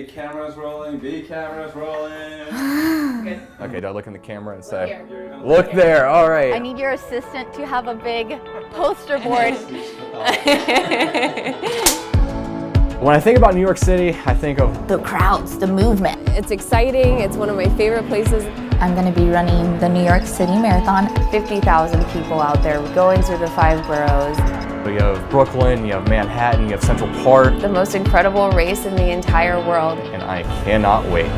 A cameras rolling, B cameras rolling. Okay, do I look in the camera and say, look there, all right. I need your assistant to have a big poster board. When I think about New York City, I think of The crowds, the movement. It's exciting. It's one of my favorite places. I'm going to be running the New York City Marathon. 50,000 people out there going through the 5 boroughs. you have Brooklyn, you have Manhattan, you have Central Park, The most incredible race in the entire world. and I cannot wait.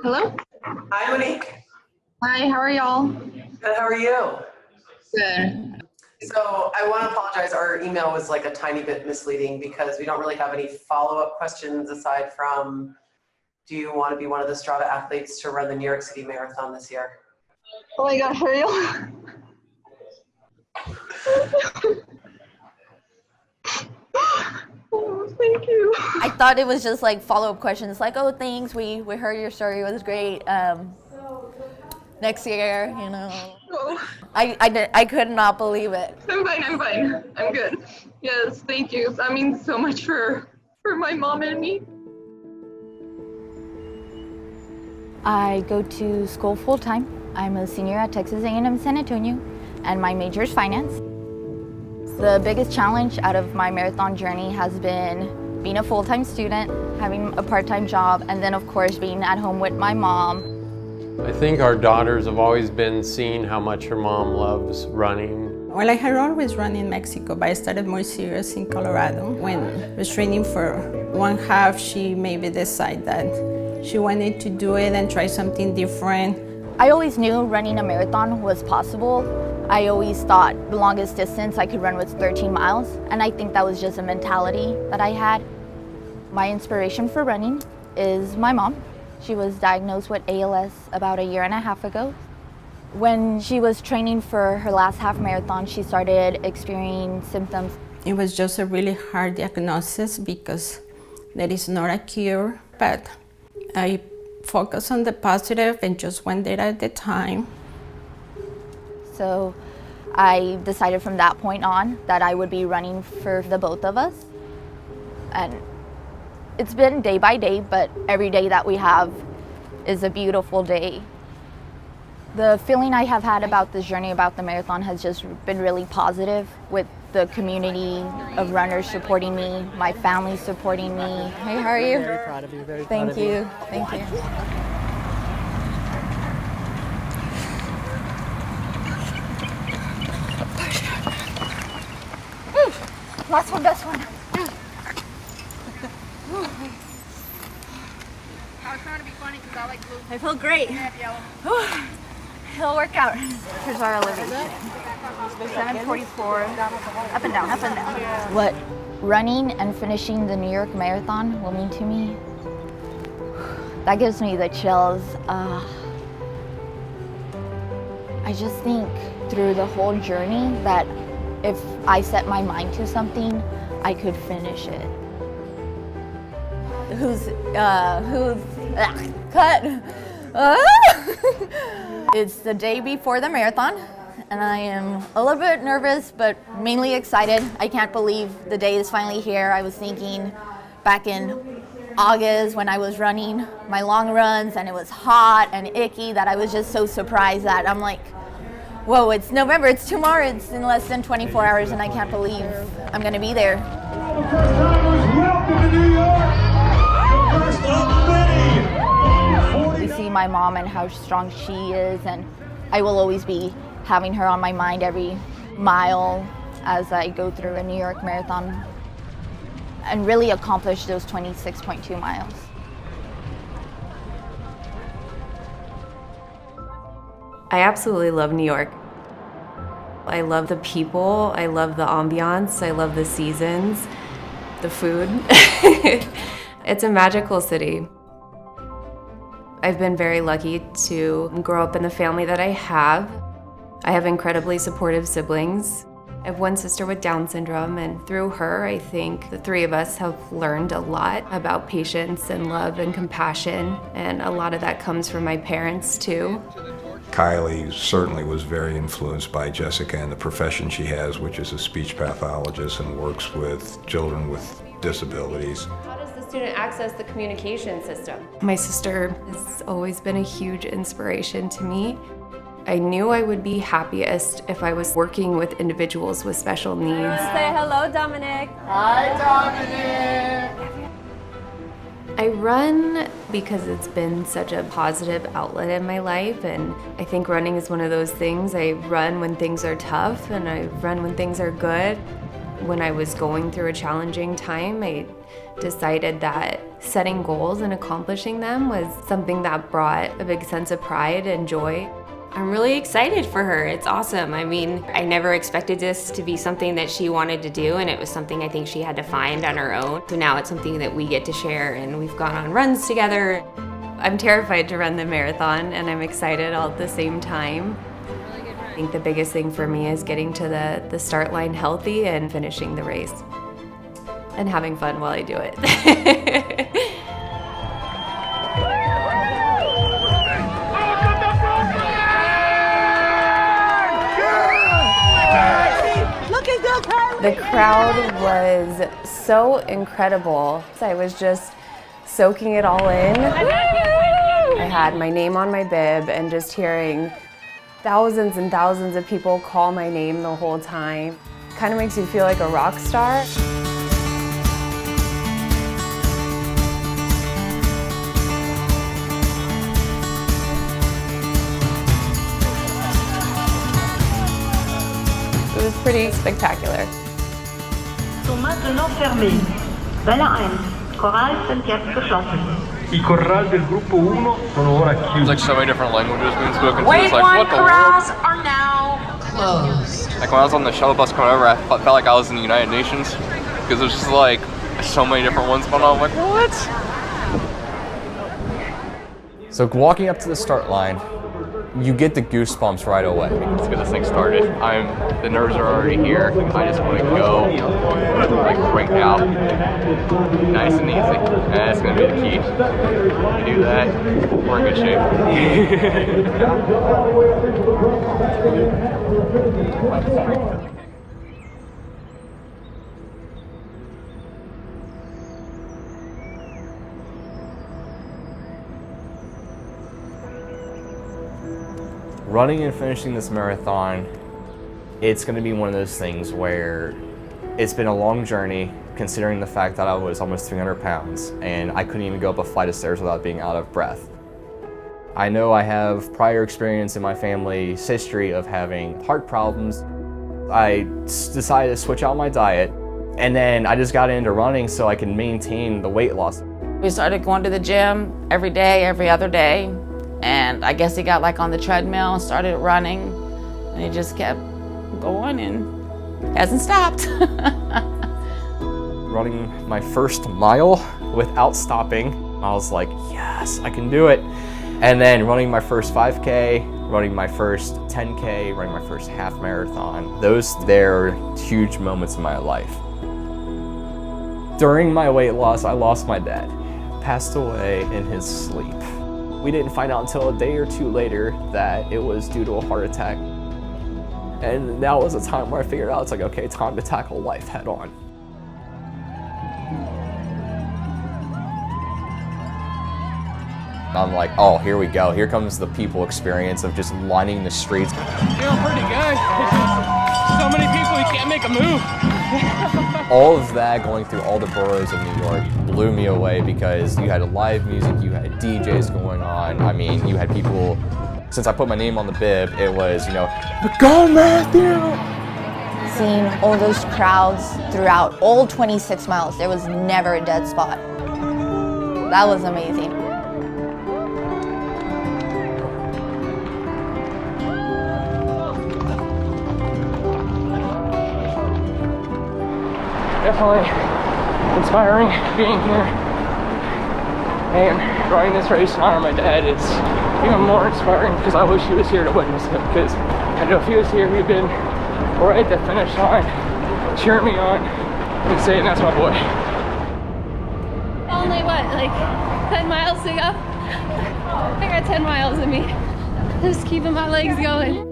Hello. Hi, Monique. Hi, how are y'all? Good, how are you? Good. So I want to apologize. Our email was like a tiny bit misleading because we don't really have any follow-up questions aside from, do you want to be one of the Strava athletes to run the New York City Marathon this year? Oh my gosh, for real? Oh, thank you. I thought it was just like follow-up questions, like, oh, thanks, we heard your story, it was great. Next year, you know. Oh, I could not believe it. I'm fine. I'm good. Yes, thank you. That means so much for my mom and me. I go to school full-time. I'm a senior at Texas A&M San Antonio, and my major is finance. The biggest challenge out of my marathon journey has been being a full-time student, having a part-time job, and then of course being at home with my mom. I think our daughters have always been seeing how much her mom loves running. Well, I had always run in Mexico, but I started more serious in Colorado. When I was training for one half, she maybe decided that she wanted to do it and try something different. I always knew running a marathon was possible. I always thought the longest distance I could run was 13 miles, and I think that was just a mentality that I had. My inspiration for running is my mom. She was diagnosed with ALS about 1.5 years ago. When she was training for her last half marathon, she started experiencing symptoms. It was just a really hard diagnosis because there is not a cure, but I focused on the positive and just one day at a time. So I decided from that point on that I would be running for the both of us. And it's been day by day, but every day that we have is a beautiful day. The feeling I have had about this journey, about the marathon, has just been really positive, with the community of runners supporting me, my family supporting me. Hey, how are you? Very proud of you, very proud Thank of you. Thank you. Last one, best one. I feel great. It'll work out. Here's our elevation. 744. Up and down, up and down. What running and finishing the New York Marathon will mean to me, that gives me the chills. I just think through the whole journey that if I set my mind to something, I could finish it. Cut. It's the day before the marathon, and I am a little bit nervous, but mainly excited. I can't believe the day is finally here. I was thinking back in August when I was running my long runs and it was hot and icky that I was just so surprised that I'm like, whoa, it's November, it's tomorrow, it's in less than 24 hours, and I can't believe I'm gonna be there. First timers, welcome to New York! The first of many! We see my mom and how strong she is, and I will always be having her on my mind every mile as I go through a New York Marathon and really accomplish those 26.2 miles. I absolutely love New York. I love the people, I love the ambiance, I love the seasons, the food. It's a magical city. I've been very lucky to grow up in the family that I have. I have incredibly supportive siblings. I have one sister with Down syndrome, and through her, I think the three of us have learned a lot about patience and love and compassion, and a lot of that comes from my parents too. Kylie certainly was very influenced by Jessica and the profession she has, which is a speech pathologist and works with children with disabilities. How does the student access the communication system? My sister has always been a huge inspiration to me. I knew I would be happiest if I was working with individuals with special needs. Say hello, Dominic. I run because it's been such a positive outlet in my life, and I think running is one of those things. I run when things are tough, and I run when things are good. When I was going through a challenging time, I decided that setting goals and accomplishing them was something that brought a big sense of pride and joy. I'm really excited for her. It's awesome. I mean, I never expected this to be something that she wanted to do, and it was something I think she had to find on her own. So now it's something that we get to share, and we've gone on runs together. I'm terrified to run the marathon, and I'm excited all at the same time. I think the biggest thing for me is getting to the start line healthy and finishing the race. And having fun while I do it. The crowd was so incredible. I was just soaking it all in. I had my name on my bib and just hearing thousands and thousands of people call my name the whole time. Kind of makes you feel like a rock star. It was pretty spectacular. Sont maintenant fermés. Welle 1, Choral sind jetzt geschlossen. I corral del gruppo 1 sono ora chiusi. There's like so many different languages being spoken to. Wave It's like, 1 what the corrals world? are now closed. Like when I was on the shuttle bus coming over, I felt like I was in the United Nations because there's just like so many different ones going on. I'm like, what? So walking up to the start line, you get the goosebumps right away. Let's get this thing started. The nerves are already here. I just want to go, like right now, nice and easy. And that's gonna be the key. If we do that, we're in good shape. Running and finishing this marathon, it's going to be one of those things where it's been a long journey, considering the fact that I was almost 300 pounds and I couldn't even go up a flight of stairs without being out of breath. I know I have prior experience in my family's history of having heart problems. I decided to switch out my diet, and then I just got into running so I can maintain the weight loss. We started going to the gym every day, every other day. And I guess he got like on the treadmill and started running, and he just kept going and hasn't stopped. Running my first mile without stopping, I was like, yes, I can do it. And then running my first 5K, running my first 10K, running my first half marathon. They're huge moments in my life. During my weight loss, I lost my dad. Passed away in his sleep. We didn't find out until a day or two later that it was due to a heart attack. And that was a time where I figured out, it's like, okay, time to tackle life head on. I'm like, oh, here we go. Here comes the people experience of just lining the streets. Feeling pretty good. So many people, you can't make a move. All of that going through all the boroughs of New York blew me away because you had live music, you had DJs going on. I mean, you had people, since I put my name on the bib, it was, go Matthew! Seeing all those crowds throughout all 26 miles, there was never a dead spot. That was amazing. definitely inspiring being here. And running this race in honor of my dad is even more inspiring because I wish he was here to witness it, because I know if he was here, he'd been right at the finish line, cheering me on and saying, that's my boy. Only what, like 10 miles to go? I got 10 miles in me. Just keeping my legs going.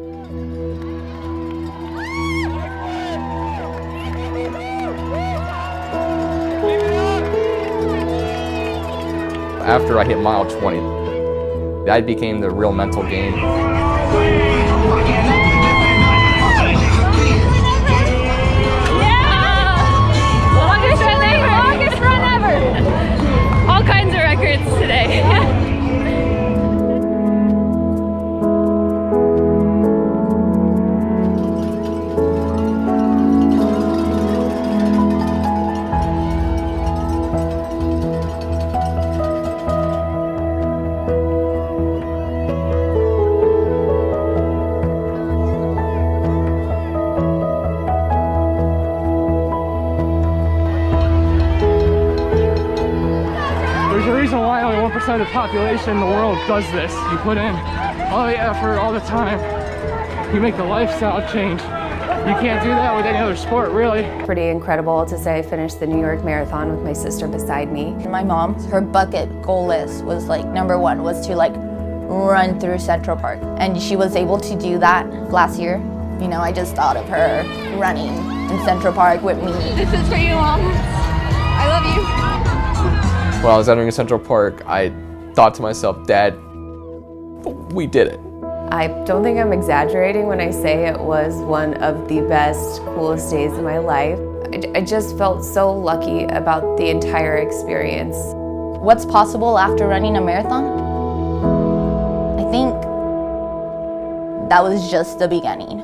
After I hit mile 20, that became the real mental game. Longest run ever. All kinds of records today. There's a reason why only 1% of the population in the world does this. You put in all the effort, all the time. You make the lifestyle change. You can't do that with any other sport, really. Pretty incredible to say I finished the New York Marathon with my sister beside me. My mom, her bucket goal list was like #1 was to like run through Central Park. And she was able to do that last year. You know, I just thought of her running in Central Park with me. This is for you, Mom. I love you. When I was entering Central Park, I thought to myself, Dad, we did it. I don't think I'm exaggerating when I say it was one of the best, coolest days of my life. I just felt so lucky about the entire experience. What's possible after running a marathon? I think that was just the beginning.